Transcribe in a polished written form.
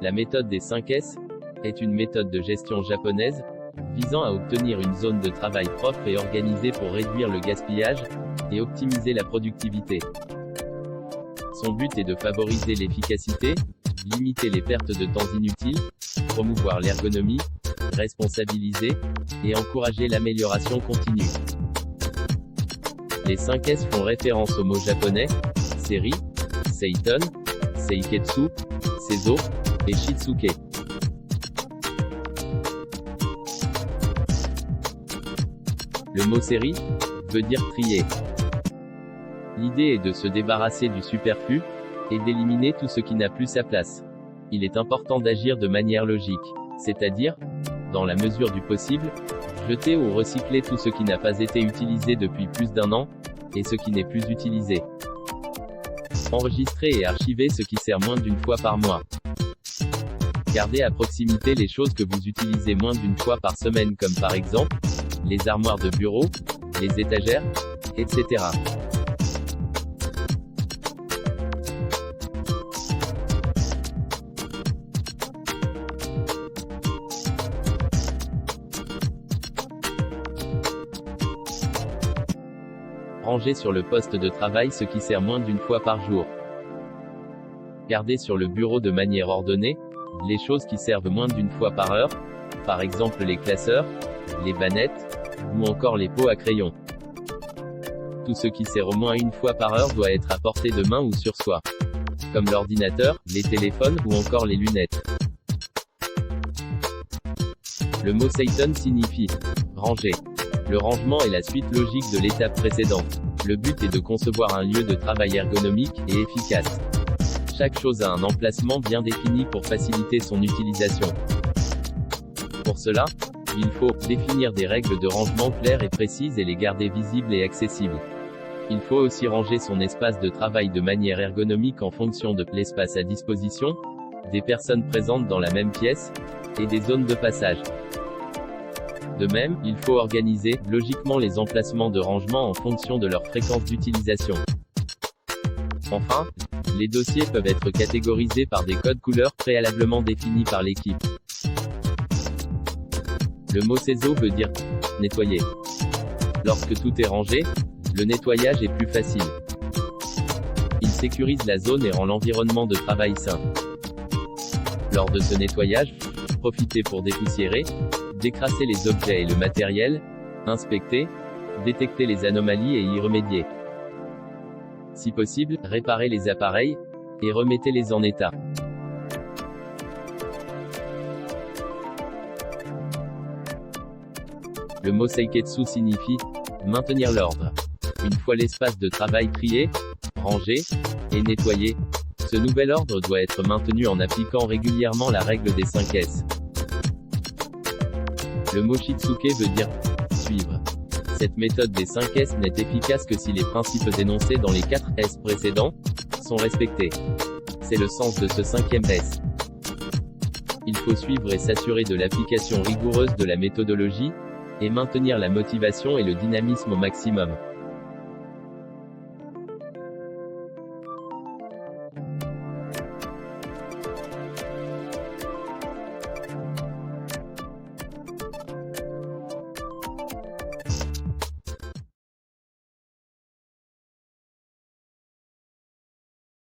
La méthode des 5 S est une méthode de gestion japonaise visant à obtenir une zone de travail propre et organisée pour réduire le gaspillage et optimiser la productivité. Son but est de favoriser l'efficacité, limiter les pertes de temps inutiles, promouvoir l'ergonomie, responsabiliser et encourager l'amélioration continue. Les 5 S font référence aux mots japonais seri, seiton, seiketsu, seizo et shitsuke. Le mot série veut dire trier. L'idée est de se débarrasser du superflu et d'éliminer tout ce qui n'a plus sa place. Il est important d'agir de manière logique, c'est-à-dire, dans la mesure du possible, jeter ou recycler tout ce qui n'a pas été utilisé depuis plus d'1 an, et ce qui n'est plus utilisé. Enregistrer et archiver ce qui sert moins d'une fois par mois. Gardez à proximité les choses que vous utilisez moins d'une fois par semaine comme par exemple, les armoires de bureau, les étagères, etc. Rangez sur le poste de travail ce qui sert moins d'une fois par jour. Gardez sur le bureau de manière ordonnée les choses qui servent moins d'une fois par heure, par exemple les classeurs, les bannettes, ou encore les pots à crayon. Tout ce qui sert au moins une fois par heure doit être à portée de main ou sur soi, comme l'ordinateur, les téléphones ou encore les lunettes. Le mot seiton signifie ranger. Le rangement est la suite logique de l'étape précédente. Le but est de concevoir un lieu de travail ergonomique et efficace. Chaque chose a un emplacement bien défini pour faciliter son utilisation. Pour cela, il faut définir des règles de rangement claires et précises et les garder visibles et accessibles. Il faut aussi ranger son espace de travail de manière ergonomique en fonction de l'espace à disposition, des personnes présentes dans la même pièce, et des zones de passage. De même, il faut organiser, logiquement les emplacements de rangement en fonction de leur fréquence d'utilisation. Enfin, les dossiers peuvent être catégorisés par des codes couleurs préalablement définis par l'équipe. Le mot seizo veut dire nettoyer. Lorsque tout est rangé, le nettoyage est plus facile. Il sécurise la zone et rend l'environnement de travail sain. Lors de ce nettoyage, profitez pour dépoussiérer, décrasser les objets et le matériel, inspecter, détecter les anomalies et y remédier. Si possible, réparez les appareils, et remettez-les en état. Le mot seiketsu signifie maintenir l'ordre. Une fois l'espace de travail trié, rangé et nettoyé, ce nouvel ordre doit être maintenu en appliquant régulièrement la règle des 5 S. Le mot shitsuke veut dire suivre. Cette méthode des 5 S n'est efficace que si les principes énoncés dans les 4 S précédents sont respectés. C'est le sens de ce 5e S. Il faut suivre et s'assurer de l'application rigoureuse de la méthodologie, et maintenir la motivation et le dynamisme au maximum.